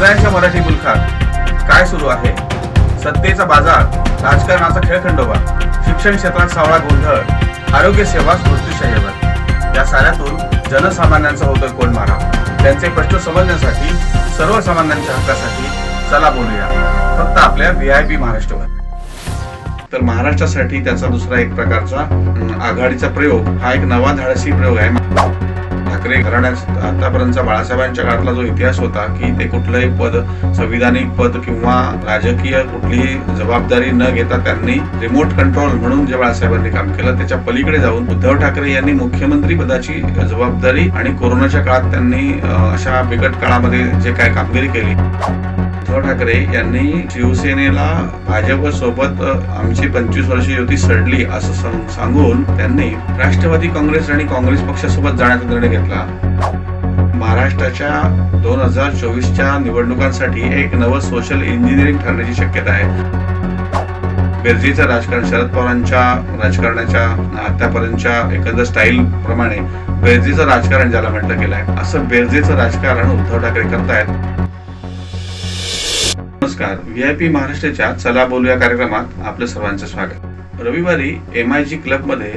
वादळांच्या मराठी मुलखात काय सुरू आहे? सत्तेचा बाजार, राजकारणाचा खेळखंडोबा, शिक्षण क्षेत्रात सावळा गोंधळ, आरोग्य सेवा मृत्यूशय्येवर, या साऱ्यातून जनसामान्यांचा होतोय कोंडमारा. त्यांचे प्रश्न समजण्यासाठी, सर्वसामान्यांच्या हक्कासाठी चला बोलूया, फक्त आपल्या VIP महाराष्ट्रावर. तर महाराष्ट्रासाठी त्याचा दुसरा एक प्रकारचा आघाडीचा प्रयोग हा एक नवा धाडसी प्रयोग आहे. ठाकरे घराण्यात आतापर्यंतचा बाळासाहेबांच्या काळातला जो इतिहास होता की ते कुठलंही पद, संविधानिक पद किंवा राजकीय कुठलीही जबाबदारी न घेता त्यांनी रिमोट कंट्रोल म्हणून जे बाळासाहेबांनी काम केलं त्याच्या पलीकडे जाऊन उद्धव ठाकरे यांनी मुख्यमंत्री पदाची जबाबदारी आणि कोरोनाच्या काळात त्यांनी अशा बिकट काळामध्ये जे काय कामगिरी केली. उद्धव ठाकरे यांनी शिवसेनेला भाजप सोबत आमची 25 वर्ष युती सडली असं सांगून त्यांनी राष्ट्रवादी काँग्रेस आणि काँग्रेस पक्षासोबत जाण्याचा निर्णय घेतला. महाराष्ट्राच्या 2024च्या निवडणुकांसाठी एक नवं सोशल इंजिनिअरिंग ठरण्याची शक्यता आहे. बेरजेचं राजकारण, शरद पवारांच्या राजकारणाच्या आतापर्यंतच्या एकंदर स्टाईल प्रमाणे बेरजेचं राजकारण ज्याला म्हटलं गेलं आहे, असं बेरजेचं राजकारण उद्धव ठाकरे करतायत. नमस्कार, VIP महाराष्ट्राच्या चला बोलूया कार्यक्रमात आपलं सर्वांचं स्वागत. रविवारी MIG क्लबमध्ये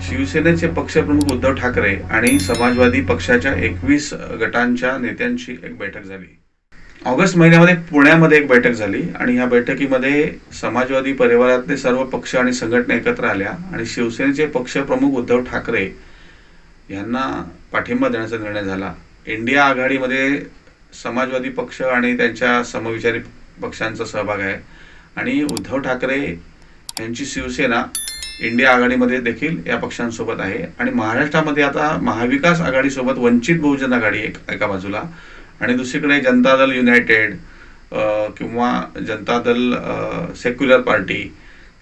शिवसेनेचे पक्षप्रमुख उद्धव ठाकरे आणि समाजवादी पक्षाच्या 21 गटांच्या नेत्यांची एक बैठक झाली. ऑगस्ट महिन्यामध्ये पुण्यामध्ये एक बैठक झाली आणि या बैठकीमध्ये समाजवादी परिवारातले सर्व पक्ष आणि संघटना एकत्र आल्या आणि शिवसेनेचे पक्षप्रमुख उद्धव ठाकरे यांना पाठिंबा देण्याचा निर्णय झाला. इंडिया आघाडीमध्ये समाजवादी पक्ष आणि त्यांच्या समविचारी पक्षांचा सहभाग आहे आणि उद्धव ठाकरे यांची शिवसेना इंडिया आघाडीमध्ये देखील या पक्षांसोबत आहे आणि महाराष्ट्रामध्ये आता महाविकास आघाडीसोबत वंचित बहुजन आघाडी एका बाजूला आणि दुसरीकडे जनता दल युनायटेड किंवा जनता दल सेक्युलर पार्टी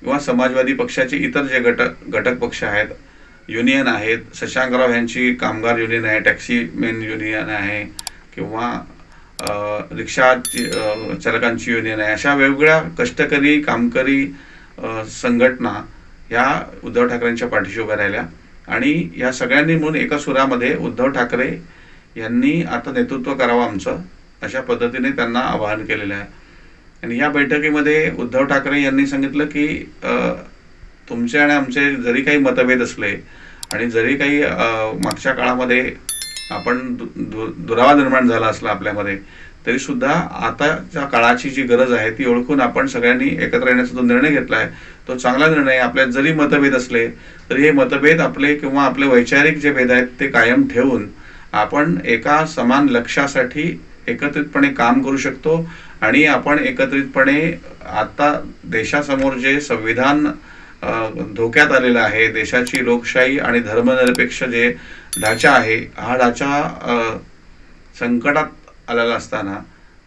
किंवा समाजवादी पक्षाचे इतर जे घटक पक्ष आहेत, युनियन आहेत. शशांकराव यांची कामगार युनियन आहे, टॅक्सी मेन युनियन आहे किंवा रिक्षा चालकांची युनियन आहे. अशा वेगवेगळ्या कष्टकरी कामकरी संघटना या उद्धव ठाकरेंच्या पाठीशी उभ्या राहिल्या आणि या सगळ्यांनी म्हणून एका सुरामध्ये उद्धव ठाकरे यांनी आता नेतृत्व करावं आमचं, अशा पद्धतीने त्यांना आवाहन केलेलं आहे. आणि या बैठकीमध्ये उद्धव ठाकरे यांनी सांगितलं की तुमचे आणि आमचे जरी काही मतभेद असले आणि जरी काही मागच्या काळामध्ये आपण दुरावा निर्माण झाला असला आपल्यामध्ये, तरी सुद्धा आताच्या काळाची जी गरज आहे ती ओळखून आपण सगळ्यांनी एकत्र येण्याचा जो निर्णय घेतला आहे तो चांगला निर्णय आहे. आपल्यात जरी मतभेद असले तरी हे मतभेद आपले किंवा आपले वैचारिक जे भेद आहेत ते कायम ठेवून आपण एका समान लक्ष्यासाठी एकत्रितपणे काम करू शकतो आणि आपण एकत्रितपणे आता देशासमोर जे संविधान धोक्यात आलेला आहे, देशाची लोकशाही आणि धर्मनिरपेक्ष जे ढाचा आहे, हा ढाचा संकटात आलेला असताना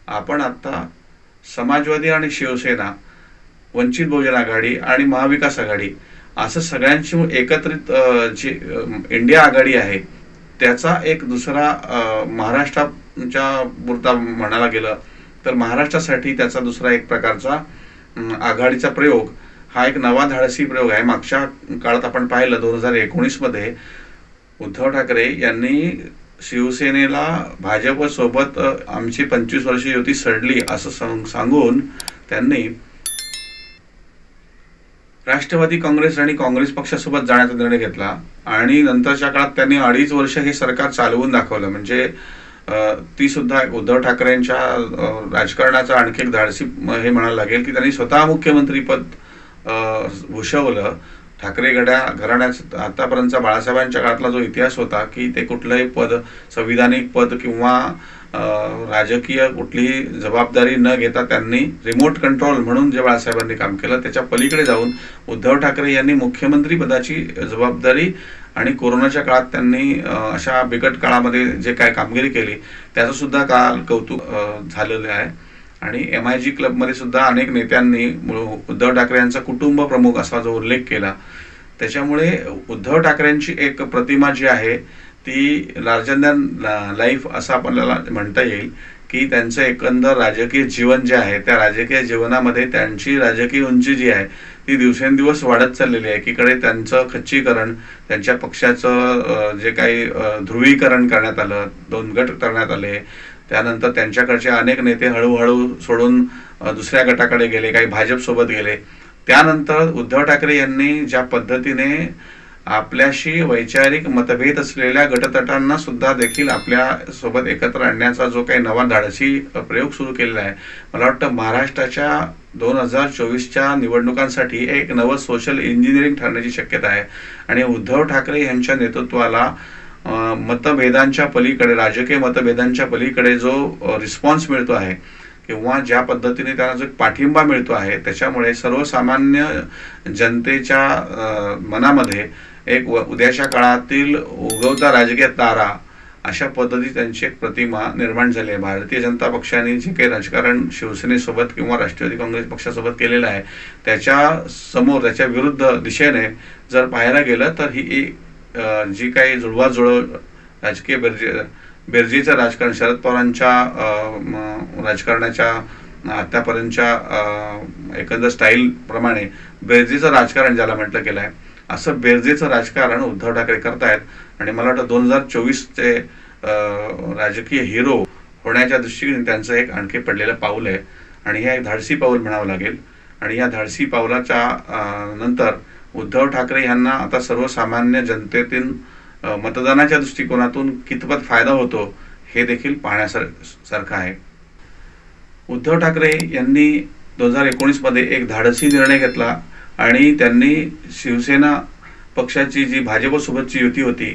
आपण आता समाजवादी आणि शिवसेना, वंचित बहुजन आघाडी आणि महाविकास आघाडी असं सगळ्यांची एकत्रित जी इंडिया आघाडी आहे त्याचा एक दुसरा महाराष्ट्राच्या पुरता म्हणायला गेलं तर महाराष्ट्रासाठी त्याचा दुसरा एक प्रकारचा आघाडीचा प्रयोग हा एक नवा धाडसी प्रयोग आहे. मागच्या काळात आपण पाहिलं 2019 मध्ये उद्धव ठाकरे यांनी शिवसेनेला भाजप सोबत आमची 25 वर्ष युती सडली असं सांगून त्यांनी राष्ट्रवादी काँग्रेस आणि काँग्रेस पक्षासोबत जाण्याचा निर्णय घेतला आणि नंतरच्या काळात त्यांनी 2.5 वर्ष हे सरकार चालवून दाखवलं. म्हणजे ती सुद्धा उद्धव ठाकरेंच्या राजकारणाचा आणखी एक धाडसी हे म्हणायला लागेल की त्यांनी स्वतः मुख्यमंत्रीपद भूषवलं. ठाकरे घराण्यात आतापर्यंतचा बाळासाहेबांच्या काळातला जो इतिहास होता की ते कुठलंही पद, संविधानिक पद किंवा राजकीय कुठलीही जबाबदारी न घेता त्यांनी रिमोट कंट्रोल म्हणून जे बाळासाहेबांनी काम केलं त्याच्या पलीकडे जाऊन उद्धव ठाकरे यांनी मुख्यमंत्री पदाची जबाबदारी आणि कोरोनाच्या काळात त्यांनी अशा बिकट काळामध्ये जे काय कामगिरी केली त्याचं सुद्धा काल कौतुक झालेलं आहे. आणि MIG क्लबमध्ये सुद्धा अनेक नेत्यांनी उद्धव ठाकरे यांचा कुटुंब प्रमुख असा जो उल्लेख केला. त्याच्यामुळे उद्धव ठाकरेंची एक प्रतिमा जी आहे ती लार्जर दॅन लाईफ असं आपल्याला म्हणता येईल की त्यांचं एकंदर राजकीय जीवन जे आहे त्या राजकीय जीवनामध्ये त्यांची राजकीय उंची जी आहे ती दिवसेंदिवस वाढत चाललेली आहे. एकीकडे त्यांचं खच्चीकरण, त्यांच्या पक्षाचं जे काही ध्रुवीकरण करण्यात आलं, 2 गट करण्यात आले, त्यानंतर त्यांच्याकडचे अनेक नेते हळूहळू सोडून दुसऱ्या गटाकडे गेले, काही भाजपसोबत गेले. त्यानंतर उद्धव ठाकरे यांनी ज्या पद्धतीने आपल्याशी वैचारिक मतभेद असलेल्या गटतटांना सुद्धा देखील आपल्या सोबत एकत्र आणण्याचा जो काही नवा धाडसी प्रयोग सुरू केलेला आहे, मला वाटतं महाराष्ट्राच्या 2024च्या निवडणुकांसाठी एक नवं सोशल इंजिनिअरिंग ठरण्याची शक्यता आहे. आणि उद्धव ठाकरे यांच्या नेतृत्वाला मतभेदांच्या पलीकडे, राजकीय मतभेदांच्या पलीकडे जो रिस्पॉन्स मिळतो आहे किंवा ज्या पद्धतीने त्यांना जो पाठिंबा मिळतो आहे, त्याच्यामुळे सर्वसामान्य जनतेच्या मनामध्ये एक उद्याच्या काळातील उगवता राजकीय तारा अशा पद्धती त्यांची एक प्रतिमा निर्माण झाली आहे. भारतीय जनता पक्षाने जे काही राजकारण शिवसेनेसोबत किंवा राष्ट्रवादी काँग्रेस पक्षासोबत केलेलं आहे, त्याच्या समोर, त्याच्या विरुद्ध दिशेने जर पाहायला गेलं तर ही जी काही जुळवाजुळव राजकीय बेरजेचं राजकारण, शरद पवारांच्या राजकारणाच्या आतापर्यंतच्या एकंदर स्टाईल प्रमाणे बेरजेचं राजकारण ज्याला म्हटलं गेलं आहे, असं बेरजेचं राजकारण उद्धव ठाकरे करतायत. आणि मला वाटतं 2024चे राजकीय हिरो होण्याच्या दृष्टीने त्यांचं एक आणखी पडलेलं पाऊल आहे. आणि हे एक धाडसी पाऊल म्हणावं लागेल. आणि या धाडसी पावलाच्या नंतर उद्धव ठाकरे यांना आता सर्वसामान्य जनतेतील मतदानाच्या दृष्टिकोनातून कितपत फायदा होतो हे देखील पाहण्यासारखं आहे. उद्धव ठाकरे यांनी 2019 मध्ये एक धाडसी निर्णय घेतला आणि त्यांनी शिवसेना पक्षाची जी भाजपसोबतची युती होती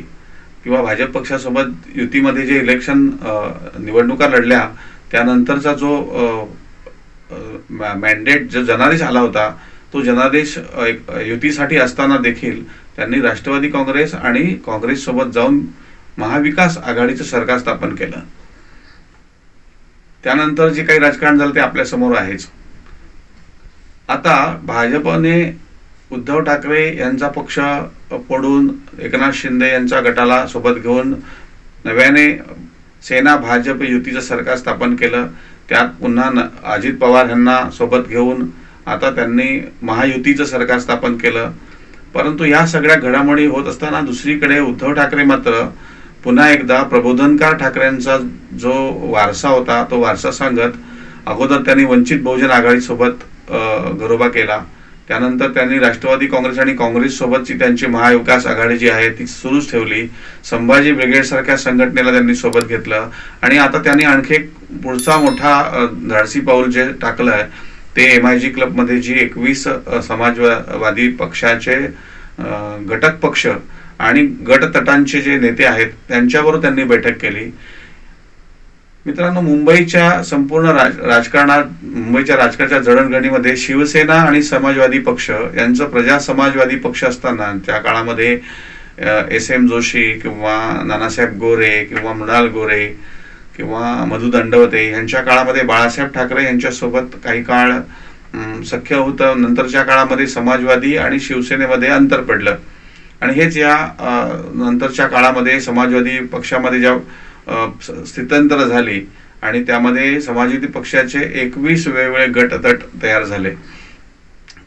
किंवा भाजप पक्षासोबत युतीमध्ये जे इलेक्शन निवडणुका लढल्या त्यानंतरचा जो मॅन्डेट जो जनादेश आला होता, तो जनादेश युतीसाठी असताना देखील त्यांनी राष्ट्रवादी काँग्रेस आणि काँग्रेस सोबत जाऊन महाविकास आघाडीचं सरकार स्थापन केलं. त्यानंतर जे काही राजकारण झालं ते आपल्या समोर आहेच. आता भाजपने उद्धव ठाकरे यांचा पक्ष फोडून एकनाथ शिंदे यांच्या गटाला सोबत घेऊन नव्याने सेना भाजप युतीचं सरकार स्थापन केलं. त्यात पुन्हा अजित पवार यांना सोबत घेऊन आता त्यांनी महायुतीचं सरकार स्थापन केलं. परंतु या सगळ्या घडामोडी होत असताना दुसरीकडे उद्धव ठाकरे मात्र पुन्हा एकदा प्रबोधनकार ठाकरेंचा जो वारसा होता तो वारसा सांगत अगोदर त्यांनी वंचित बहुजन आघाडीसोबत घरोबा केला. त्यानंतर त्यांनी राष्ट्रवादी काँग्रेस आणि काँग्रेस सोबतची त्यांची महाविकास आघाडी जी आहे ती सुरूच ठेवली. संभाजी ब्रिगेड सारख्या संघटनेला त्यांनी सोबत घेतलं. आणि आता त्यांनी आणखी एक पुढचा मोठा धाडसी पाऊल जे टाकलं आहे ते MIG क्लबमध्ये जी 21 समाजवादी पक्षाचे घटक पक्ष आणि गटतटांचे जे नेते आहेत त्यांच्याबरोबर त्यांनी बैठक केली. मित्रांनो, मुंबईच्या संपूर्ण राजकारणात, मुंबईच्या राजकारणाच्या जडणघडणीमध्ये शिवसेना आणि समाजवादी पक्ष यांचं प्रजा समाजवादी पक्ष असताना त्या काळामध्ये SM जोशी किंवा नानासाहेब गोरे किंवा मृणाल गोरे किंवा मधु दंडवते यांच्या काळामध्ये बाळासाहेब ठाकरे यांच्यासोबत काही काळ सख्य होतं. नंतरच्या काळामध्ये समाजवादी आणि शिवसेनेमध्ये अंतर पडलं. आणि हेच या नंतरच्या काळामध्ये समाजवादी पक्षामध्ये ज्या स्थित्यंतर झाली आणि त्यामध्ये समाजवादी पक्षाचे 21 वेगवेगळे गटतट तयार झाले.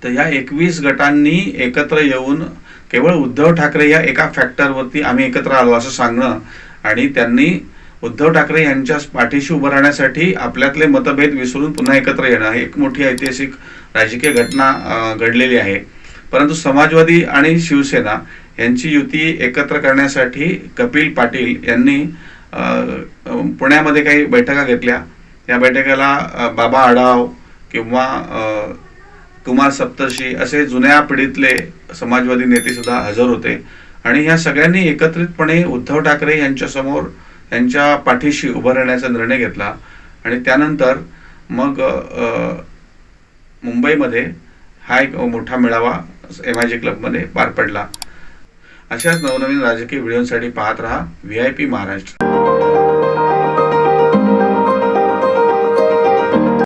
तर या 21 गटांनी एकत्र येऊन केवळ उद्धव ठाकरे या एका फॅक्टरवरती आम्ही एकत्र आलो असं सांगणं आणि त्यांनी उद्धव ठाकरे यांच्या पाठीशी उभं राहण्यासाठी आपल्यातले मतभेद विसरून पुन्हा एकत्र येणं ही एक मोठी ऐतिहासिक राजकीय घटना घडलेली आहे. परंतु समाजवादी आणि शिवसेना यांची युती एकत्र करण्यासाठी कपिल पाटील यांनी पुण्यामध्ये काही बैठका घेतल्या. या बैठकीला बाबा आढाव किंवा कुमार सप्तर्षी असे जुन्या पिढीतले समाजवादी नेते सुद्धा हजर होते. आणि ह्या सगळ्यांनी एकत्रितपणे उद्धव ठाकरे यांच्यासमोर यांच्या पाठीशी उभं राहण्याचा निर्णय घेतला. आणि त्यानंतर मग मुंबईमध्ये हा एक मोठा मेळावा MIG क्लबमध्ये पार पडला. अशाच नवनवीन राजकीय व्हिडिओसाठी पाहत रहा VIP महाराष्ट्र.